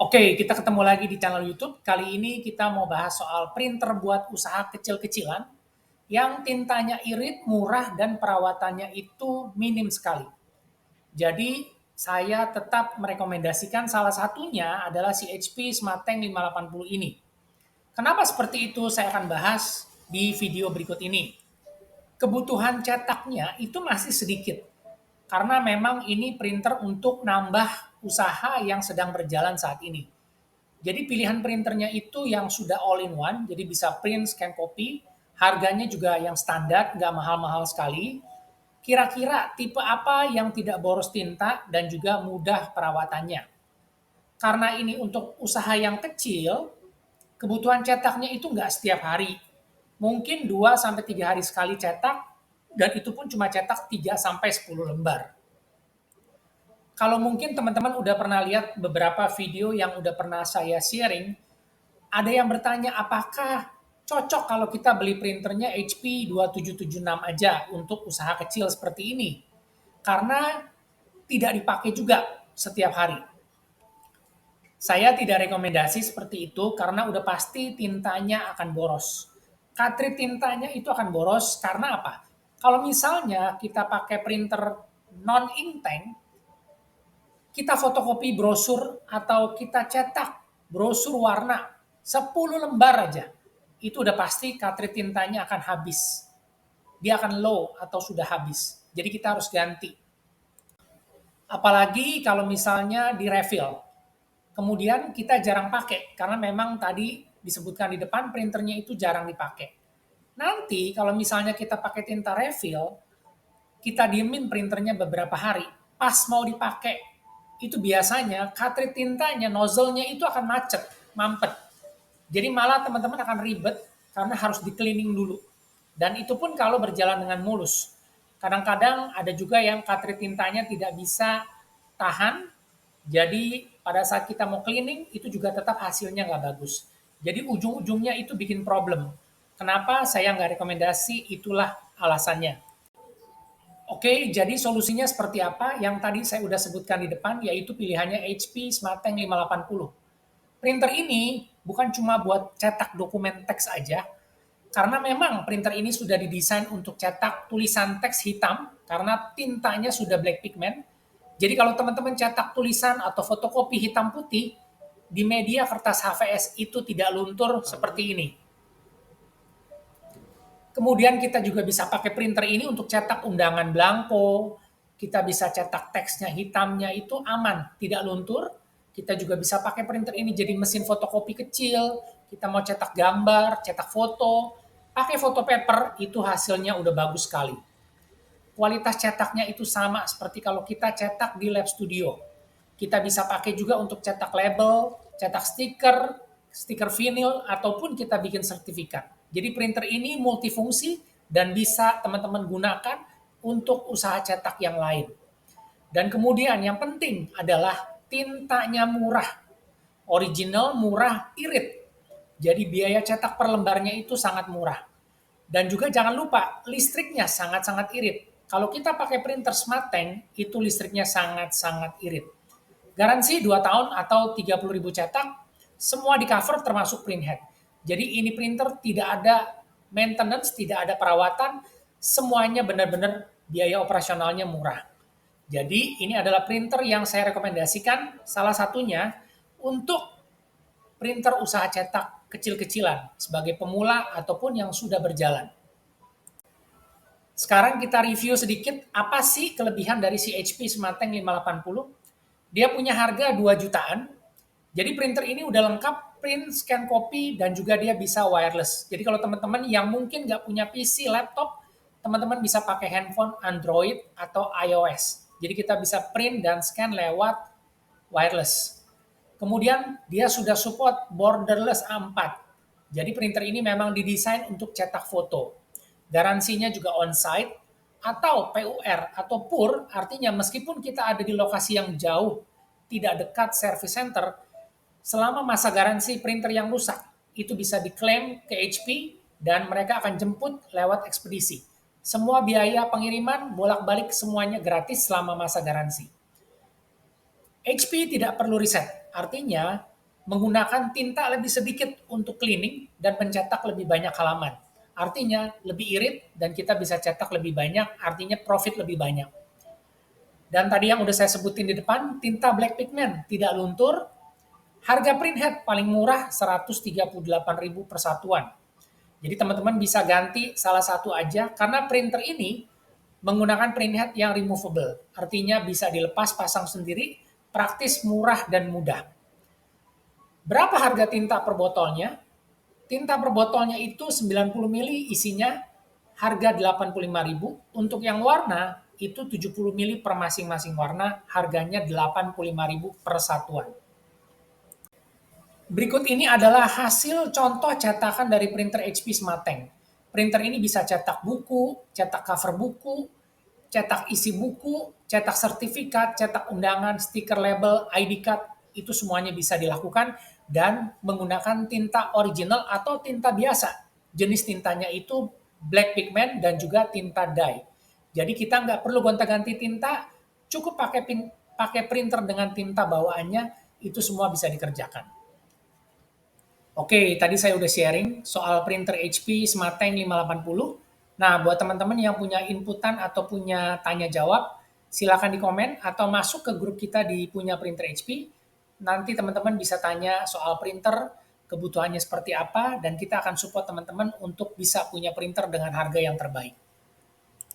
Oke, kita ketemu lagi di channel YouTube. Kali ini kita mau bahas soal printer buat usaha kecil-kecilan yang tintanya irit, murah, dan perawatannya itu minim sekali. Jadi, saya tetap merekomendasikan salah satunya adalah si HP Smarttank 580 ini. Kenapa seperti itu saya akan bahas di video berikut ini. Kebutuhan cetaknya itu masih sedikit, karena memang ini printer untuk nambah usaha yang sedang berjalan saat ini. Jadi pilihan printernya itu yang sudah all in one, jadi bisa print, scan, copy. Harganya juga yang standar, nggak mahal-mahal sekali. Kira-kira tipe apa yang tidak boros tinta dan juga mudah perawatannya. Karena ini untuk usaha yang kecil, kebutuhan cetaknya itu nggak setiap hari. Mungkin 2 sampai 3 hari sekali cetak, dan itu pun cuma cetak 3 sampai 10 lembar. Kalau mungkin teman-teman udah pernah lihat beberapa video yang udah pernah saya sharing, ada yang bertanya apakah cocok kalau kita beli printernya HP 2776 aja untuk usaha kecil seperti ini. Karena tidak dipakai juga setiap hari. Saya tidak rekomendasi seperti itu karena udah pasti tintanya akan boros. Cartridge tintanya itu akan boros karena apa? Kalau misalnya kita pakai printer non inktank, kita fotokopi brosur atau kita cetak brosur warna 10 lembar aja, itu udah pasti cartridge tintanya akan habis. Dia akan low atau sudah habis. Jadi kita harus ganti. Apalagi kalau misalnya di refill. Kemudian kita jarang pakai karena memang tadi disebutkan di depan printernya itu jarang dipakai. Nanti kalau misalnya kita pakai tinta refill, kita diemin printernya beberapa hari, pas mau dipakai, itu biasanya cartridge tintanya, nozzle-nya itu akan macet, mampet. Jadi malah teman-teman akan ribet karena harus di-cleaning dulu. Dan itu pun kalau berjalan dengan mulus. Kadang-kadang ada juga yang cartridge tintanya tidak bisa tahan, jadi pada saat kita mau cleaning, itu juga tetap hasilnya nggak bagus. Jadi ujung-ujungnya itu bikin problem. Kenapa saya nggak rekomendasi, itulah alasannya. Oke, jadi solusinya seperti apa? Yang tadi saya udah sebutkan di depan, yaitu pilihannya HP Smarttank 580. Printer ini bukan cuma buat cetak dokumen teks aja, karena memang printer ini sudah didesain untuk cetak tulisan teks hitam, karena tintanya sudah black pigment. Jadi kalau teman-teman cetak tulisan atau fotokopi hitam putih, di media kertas HVS itu tidak luntur seperti ini. Kemudian kita juga bisa pakai printer ini untuk cetak undangan blanko, kita bisa cetak teksnya hitamnya itu aman, tidak luntur. Kita juga bisa pakai printer ini jadi mesin fotokopi kecil, kita mau cetak gambar, cetak foto, pakai foto paper, itu hasilnya udah bagus sekali. Kualitas cetaknya itu sama seperti kalau kita cetak di lab studio. Kita bisa pakai juga untuk cetak label, cetak stiker, stiker vinil, ataupun kita bikin sertifikat. Jadi printer ini multifungsi dan bisa teman-teman gunakan untuk usaha cetak yang lain. Dan kemudian yang penting adalah tintanya murah. Original, murah, irit. Jadi biaya cetak per lembarnya itu sangat murah. Dan juga jangan lupa, listriknya sangat-sangat irit. Kalau kita pakai printer Smarttank, itu listriknya sangat-sangat irit. Garansi 2 tahun atau 30.000 cetak, semua di cover termasuk printhead. Jadi ini printer tidak ada maintenance, tidak ada perawatan, semuanya benar-benar biaya operasionalnya murah. Jadi ini adalah printer yang saya rekomendasikan, salah satunya untuk printer usaha cetak kecil-kecilan sebagai pemula ataupun yang sudah berjalan. Sekarang kita review sedikit apa sih kelebihan dari si HP Smarttank 580. Dia punya harga 2 jutaan. Jadi printer ini udah lengkap print, scan, copy, dan juga dia bisa wireless. Jadi kalau teman-teman yang mungkin nggak punya PC, laptop, teman-teman bisa pakai handphone Android atau iOS. Jadi kita bisa print dan scan lewat wireless. Kemudian dia sudah support borderless A4. Jadi printer ini memang didesain untuk cetak foto. Garansinya juga on-site atau PUR atau PUR, artinya meskipun kita ada di lokasi yang jauh, tidak dekat service center, selama masa garansi printer yang rusak, itu bisa diklaim ke HP dan mereka akan jemput lewat ekspedisi. Semua biaya pengiriman bolak-balik semuanya gratis selama masa garansi. HP tidak perlu riset, artinya menggunakan tinta lebih sedikit untuk cleaning dan mencetak lebih banyak halaman. Artinya lebih irit dan kita bisa cetak lebih banyak, artinya profit lebih banyak. Dan tadi yang udah saya sebutin di depan, tinta black pigment tidak luntur, harga printhead paling murah 138.000 per satuan. Jadi teman-teman bisa ganti salah satu aja karena printer ini menggunakan printhead yang removable. Artinya bisa dilepas pasang sendiri, praktis, murah, dan mudah. Berapa harga tinta per botolnya? Tinta per botolnya itu 90 ml isinya harga 85.000. Untuk yang warna itu 70 ml per masing-masing warna, harganya 85.000 per satuan. Berikut ini adalah hasil contoh cetakan dari printer HP Smarttank. Printer ini bisa cetak buku, cetak cover buku, cetak isi buku, cetak sertifikat, cetak undangan, stiker label, ID card, itu semuanya bisa dilakukan dan menggunakan tinta original atau tinta biasa. Jenis tintanya itu black pigment dan juga tinta dye. Jadi kita nggak perlu gonta-ganti tinta, cukup pakai printer dengan tinta bawaannya, itu semua bisa dikerjakan. Oke, tadi saya udah sharing soal printer HP SmartTank 580. Nah, buat teman-teman yang punya inputan atau punya tanya jawab, silakan di komen atau masuk ke grup kita di Punya Printer HP. Nanti teman-teman bisa tanya soal printer, kebutuhannya seperti apa, dan kita akan support teman-teman untuk bisa punya printer dengan harga yang terbaik.